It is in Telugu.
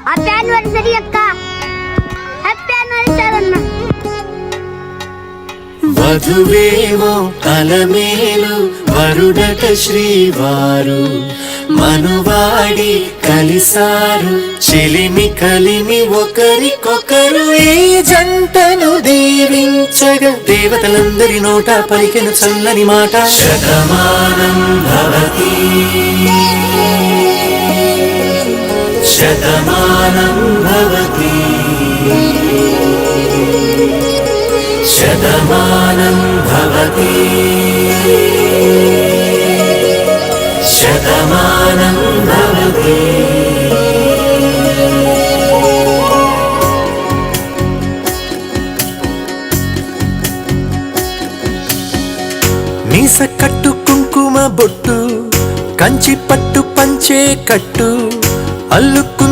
హ్యాపీ యానివర్సరీ అక్క, హ్యాపీ యానివర్సరీ అన్న. వధువేమో అలమేలు వరుడట శ్రీవారు, మనువాడి కలిసారు చెలిమి కలిమి ఒకరికొకరు. ఈ జంటను దీవించగా దేవతలందరి నోట పలికెను చల్లని మాట. శతమానం భవతి శతమానం భవతి శతమానం భవతి శతమానం భవతి. మీస కట్టు కుంకుమ బొట్టు, కంచి పట్టు పంచే కట్టు అల్లుకు